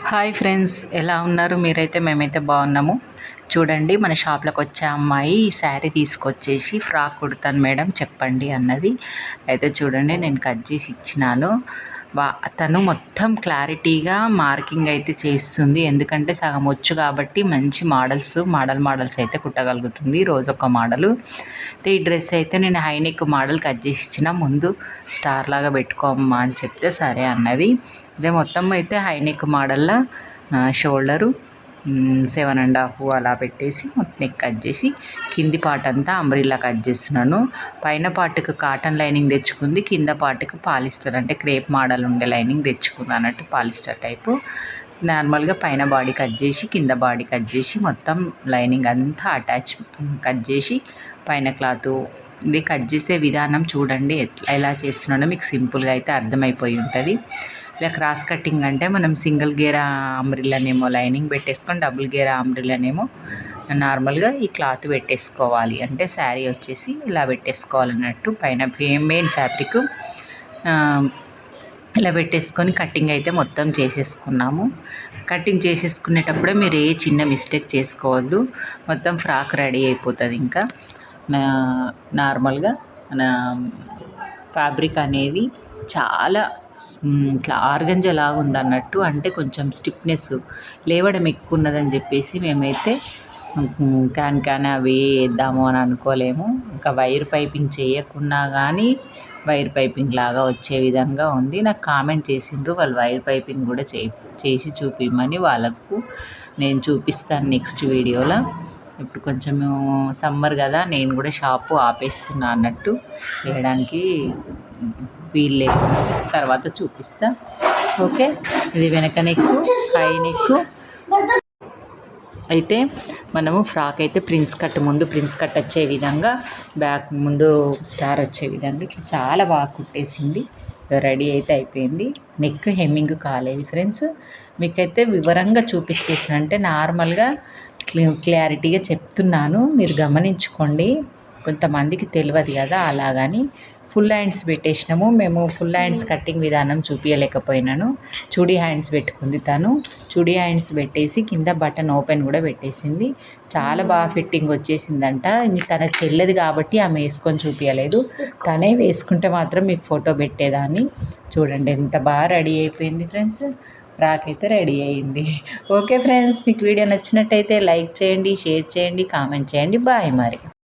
Hi friends, ఎలా ఉన్నారు? మీరైతే మేమైతే బాగున్నాము. చూడండి, మన షాప్లోకి వచ్చే అమ్మాయి ఈ శారీ తీసుకొచ్చేసి ఫ్రాక్ కుడతాను మేడం చెప్పండి అన్నది. అయితే చూడండి, నేను కట్ చేసి ఇచ్చినాను. తను మొత్తం క్లారిటీగా మార్కింగ్ అయితే చేస్తుంది, ఎందుకంటే సగం వచ్చు కాబట్టి మంచి మోడల్స్ అయితే కుట్టగలుగుతుంది, రోజు ఒక మోడలు. ఈ డ్రెస్ అయితే నేను హైనెక్ మోడల్ కట్ చేసి ఇచ్చిన, ముందు స్టార్ లాగా పెట్టుకోమ్మా అని చెప్తే సరే అన్నది. అదే మొత్తం అయితే హైనెక్ మోడల్లో షోల్డరు 7.5 అలా పెట్టేసి మొత్తం నెక్ కట్ చేసి కింది పార్ట్ అంతా అంబ్రిల్లా కట్ చేస్తున్నాను. పైన పార్ట్కి కాటన్ లైనింగ్ తెచ్చుకుంది, కింద పార్ట్కి పాలిస్టర్ అంటే క్రేప్ మోడల్ ఉండే లైనింగ్ తెచ్చుకుంది అన్నట్టు, పాలిస్టర్ టైపు. నార్మల్గా పైన బాడీ కట్ చేసి కింద బాడీ కట్ చేసి మొత్తం లైనింగ్ అంతా అటాచ్ కట్ చేసి పైన క్లాత్ ఇది కట్ చేసే విధానం చూడండి ఎలా చేస్తున్నానో మీకు సింపుల్గా అయితే అర్థమైపోయి ఉంటుంది. ఇలా క్రాస్ కటింగ్ అంటే మనం సింగిల్ గేరా అంబ్రిల్లానేమో లైనింగ్ పెట్టేసుకొని డబుల్ గేరా అంబ్రిల్లానేమో నార్మల్గా ఈ క్లాత్ పెట్టేసుకోవాలి. అంటే శారీ వచ్చేసి ఇలా పెట్టేసుకోవాలన్నట్టు, పైన మెయిన్ ఫ్యాబ్రిక్ ఇలా పెట్టేసుకొని కటింగ్ అయితే మొత్తం చేసేసుకున్నాము. కటింగ్ చేసేసుకునేటప్పుడే మీరు ఏ చిన్న మిస్టేక్ చేసుకోవద్దు, మొత్తం ఫ్రాక్ రెడీ అయిపోతుంది. ఇంకా నార్మల్గా మన ఫ్యాబ్రిక్ అనేది చాలా ఇట్లా ఆర్గంజా లాగా ఉందన్నట్టు, అంటే కొంచెం స్టిఫ్నెస్ లేవడం ఎక్కువ ఉన్నదని చెప్పేసి మేమైతే క్యాన్ అవి వేద్దాము అని అనుకోలేము. ఇంకా వైర్ పైపింగ్ చేయకున్నా కానీ వైర్ పైపింగ్ లాగా వచ్చే విధంగా ఉంది. నాకు కామెంట్ చేసిండ్రు వాళ్ళు వైర్ పైపింగ్ కూడా చేసి చూపిమ్మని, వాళ్ళకు నేను చూపిస్తాను నెక్స్ట్ వీడియోలో. ఇప్పుడు కొంచెం సమ్మర్ కదా, నేను కూడా షాపు ఆపేస్తున్నా అన్నట్టు, వేయడానికి వీలు లేకుండా తర్వాత చూపిస్తా. ఓకే, ఇది వెనక నెక్కు, హై నెక్కు. అయితే మనము ఫ్రాక్ అయితే ప్రిన్స్ కట్ వచ్చే విధంగా, బ్యాక్ ముందు స్టార్ వచ్చే విధంగా చాలా బాగా కుట్టేసింది. రెడీ అయితే అయిపోయింది. నెక్ హెమ్మింగ్ కాలేదు ఫ్రెండ్స్, మీకైతే వివరంగా చూపించేసిన, అంటే నార్మల్గా క్లారిటీగా చెప్తున్నాను, మీరు గమనించుకోండి. కొంతమందికి తెలియదు కదా, అలాగని ఫుల్ హ్యాండ్స్ పెట్టేసినాము. మేము ఫుల్ హ్యాండ్స్ కటింగ్ విధానం చూపించలేకపోయినాను. చూడీ హ్యాండ్స్ పెట్టుకుంది తను, చూడీ హ్యాండ్స్ పెట్టేసి కింద బటన్ ఓపెన్ కూడా పెట్టేసింది. చాలా బాగా ఫిట్టింగ్ వచ్చేసిందంట. తనకు తెలియదు కాబట్టి ఆమె వేసుకొని చూపించలేదు, తనే వేసుకుంటే మాత్రం మీకు ఫోటో పెట్టేదాన్ని. చూడండి ఎంత బాగా రెడీ అయిపోయింది ఫ్రెండ్స్, ఫ్రాక్ అయితే రెడీ అయ్యింది. ఓకే ఫ్రెండ్స్, మీకు వీడియో నచ్చినట్టయితే లైక్ చేయండి, షేర్ చేయండి, కామెంట్ చేయండి. బాయ్ మరి.